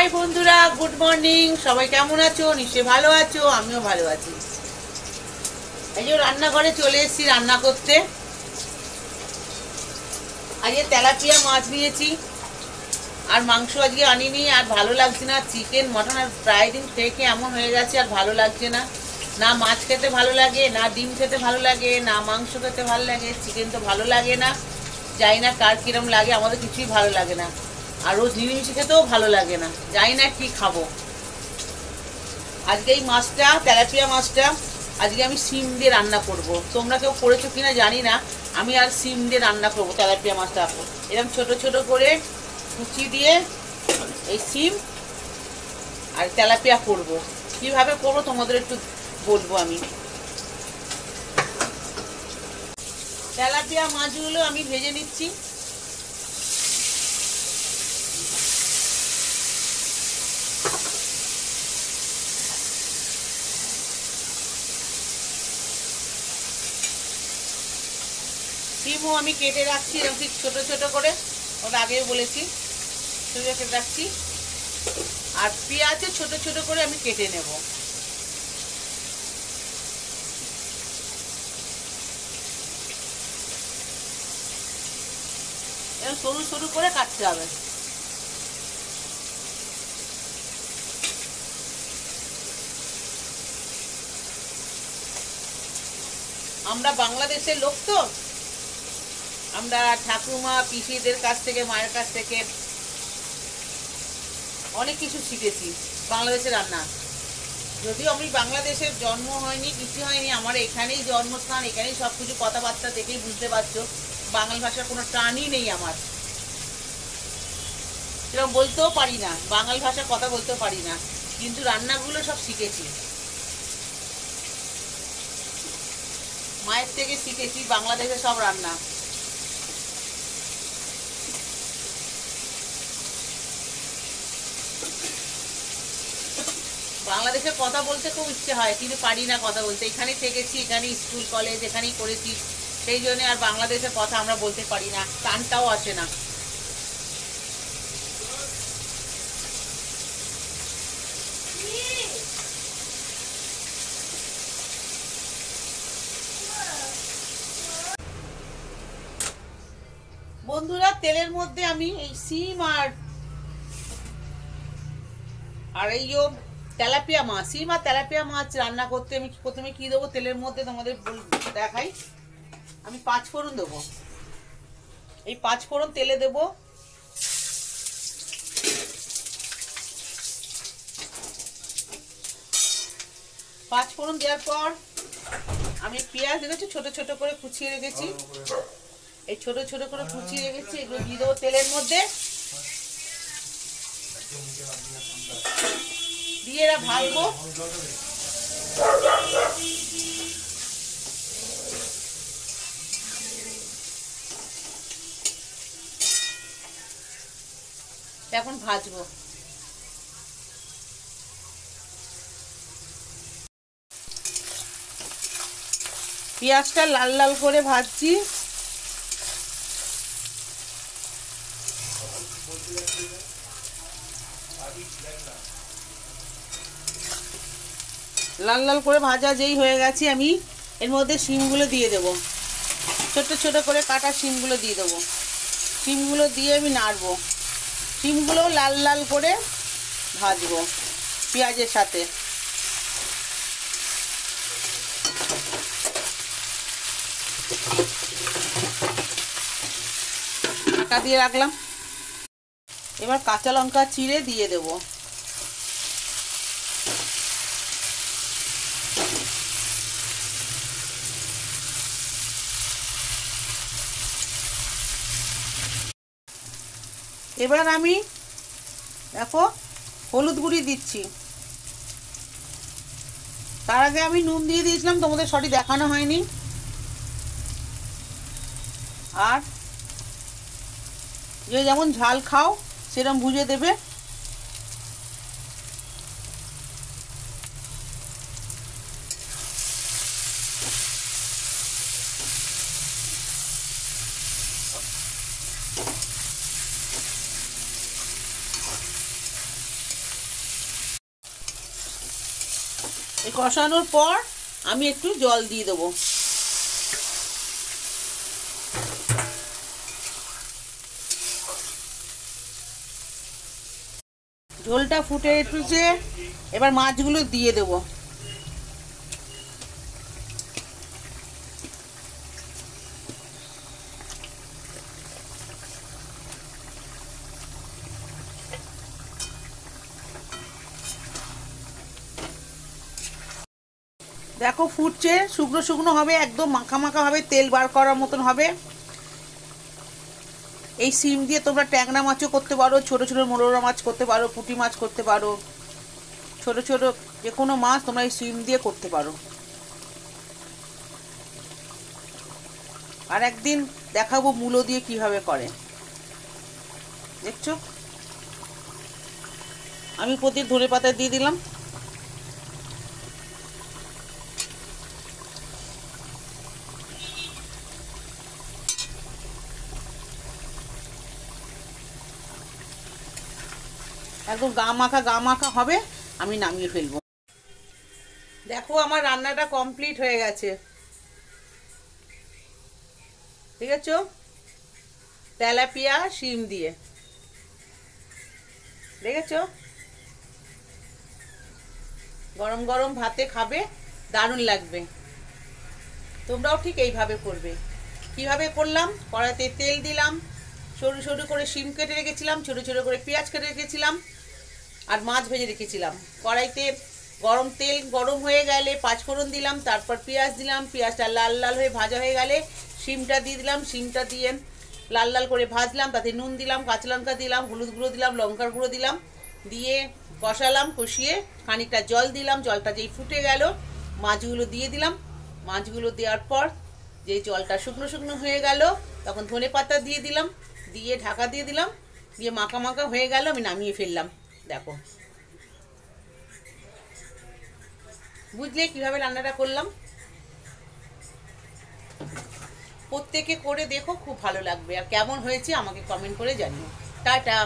High বন্ধুরা, good morning. সবাই কেমন আছো? নিশ্চয়ই ভালো আছো, আমিও ভালো আছি। এই যে রান্নাঘরে চলে এসেছি রান্না করতে। আজকে তেলাপিয়া মাছ নিয়েছি, আর মাংস আজকে আনিনি। আর ভালো লাগছে না, চিকেন মটন আর প্রায় দিন খেয়ে এমন হয়ে গেছে, আর ভালো লাগছে না। না মাছ খেতে ভালো লাগে, না ডিম খেতে ভালো লাগে, না মাংস খেতে ভালো লাগে। চিকেন তো ভালো লাগে না, জানি না কার কিরম লাগে, আমাদের কিছুই ভালো লাগে না। আর রোজ নিরামিষ খেতেও ভালো লাগে না, জানি না কি খাবো। আজকে এই মাছটা, তেলাপিয়া মাছটা আজকে আমি সিম দিয়ে রান্না করব। তোমরা কেউ করেছো কিনা জানি না, আমি আর সিম দিয়ে রান্না করবো তেলাপিয়া মাছটা। এরকম ছোট ছোট করে কুচি দিয়ে এই সিম আর তেলাপিয়া করব। কিভাবে করবো তোমাদের একটু বলবো আমি। তেলাপিয়া মাছগুলো আমি ভেজে নিচ্ছি। সিমও আমি কেটে রাখছি এরকম ঠিক ছোট ছোট করে, ওটা আগেও বলেছি, ছোটো কেটে রাখছি। আর পেঁয়াজও ছোট ছোট করে আমি কেটে নেব। এরকম সরু সরু করে কাটতে হবে। আমরা বাংলাদেশের লোক তো, আমরা ঠাকুমা পিসিদের কাছ থেকে, মায়ের কাছ থেকে অনেক কিছু শিখেছি বাংলাদেশের রান্না। যদিও আমি বাংলাদেশের জন্ম হয়নি, কিছু হয়নি, আমার এখানেই জন্মস্থান, এখানেই সব কিছু। কথাবার্তা দেখেই বুঝতে পারছো বাঙালি ভাষার কোনো টানই নেই আমার। এরকম বলতেও পারি না, বাঙালি ভাষার কথা বলতেও পারি না, কিন্তু রান্নাগুলো সব শিখেছি, মায়ের থেকে শিখেছি বাংলাদেশের সব রান্না। বাংলাদেশে কথা বলতে খুব ইচ্ছে হয়, কিন্তু পারি না কথা বলতে। এখানেই থেকেছি, এখানেই স্কুল কলেজ এখানেই করেছি, সেই জন্য আর বাংলাদেশের কথা আমরা বলতে পারি না, টানটাও আসে না। বন্ধুরা, তেলের মধ্যে আমি এই সিম আর এই তেলাপিয়া মাছ, সিম আর তেলাপিয়া মাছ রান্না করতে আমি প্রথমে কি দেবো তেলের মধ্যে তোমাদের দেখাই। আমি 5 ফোড়ন দেবো। এই 5 ফোড়ন তেলে দেবো। পাঁচ ফোড়ন দেওয়ার পর আমি পেঁয়াজ দেখেছি ছোট ছোট করে কুচিয়ে রেখেছি, এই ছোট ছোট করে কুচিয়ে রেখেছি, এগুলো দিয়ে দেবো তেলের মধ্যে। দিয়ে এরা ভাজবো। এখন ভাজবো। পেঁয়াজটা লাল লাল করে ভাজছি। লাল লাল করে ভাজা যেই হয়ে গেছে, আমি এর মধ্যে শিমগুলো দিয়ে দেব। ছোট ছোট করে কাটা শিমগুলো দিয়ে দেবো। শিমগুলো দিয়ে আমি নাড়বো। শিমগুলো লাল লাল করে ভাজবো পেঁয়াজের সাথে। ঢাকা দিয়ে রাখলাম। এবার কাঁচা লঙ্কা চিড়ে দিয়ে দেব। এবার আমি দেখো হলুদ গুঁড়ি দিচ্ছি। তার আগে আমি নুন দিয়ে দিয়েছিলাম, তোমাদের সঠিক দেখানো হয়নি। আর যে যেমন ঝাল খাও সেরকম বুঝে দেবে। এই কষানোর পর আমি একটু জল দিয়ে দেবো। ঝোলটা ফুটে উঠেছে, এবার মাছগুলো দিয়ে দেবো। দেখো ফুটছে, শুকনো শুকনো হবে, একদম মাখা মাখা হবে, তেল বার করার মতন হবে। এই সিম দিয়ে তোমরা ট্যাংরা মাছও করতে পারো, ছোট ছোট মোরলা মাছ করতে পারো, পুঁটি মাছ করতে পারো, ছোট ছোট যে কোনো মাছ তোমরা এই সিম দিয়ে করতে পারো। আর একদিন দেখাবো মূলো দিয়ে কিভাবে করে। দেখছো আমি প্রতি ধনেপাতা দিয়ে দিলাম। একদম গা মাখা হবে, আমি নামিয়ে ফেলবো। দেখো আমার রান্নাটা কমপ্লিট হয়ে গেছে, ঠিক আছে? তেলাপিয়া শিম দিয়ে, দেখেছো? গরম গরম ভাতে খাবে, দারুণ লাগবে। তোমরাও ঠিক এইভাবে করবে। কিভাবে করলাম, কড়াইতে তেল দিলাম, সরু সরু করে শিম কেটে রেখেছিলাম, ছোটো ছোটো করে পেঁয়াজ কেটে রেখেছিলাম, আর মাছ ভেজে রেখেছিলাম। কড়াইতে তেল গরম হয়ে গেলে পাঁচফোড়ন দিলাম, তারপর পেঁয়াজ দিলাম, পেঁয়াজটা লাল লাল হয়ে ভাজা হয়ে গেলে শিমটা দিয়ে দিলাম, শিমটা দিয়ে লাল লাল করে ভাজলাম, তাতে নুন দিলাম, কাঁচা লঙ্কা দিলাম, হলুদ গুঁড়ো দিলাম, লঙ্কার গুঁড়ো দিলাম, দিয়ে কষালাম, কষিয়ে খানিকটা জল দিলাম। জলটা যেই ফুটে গেল মাছগুলো দিয়ে দিলাম। মাছগুলো দেওয়ার পর যেই জলটা শুকনো শুকনো হয়ে গেল তখন ধনেপাতা দিয়ে দিলাম, দিয়ে ঢাকা দিয়ে দিলাম, দিয়ে মাখা মাখা হয়ে গেল, আমি নামিয়ে ফেললাম। দেখো বুঝলে কিভাবে রান্নাটা করলাম? প্রত্যেকে করে দেখো, খুব ভালো লাগবে। আর কেমন হয়েছে আমাকে কমেন্ট করে জানিও। টাটা।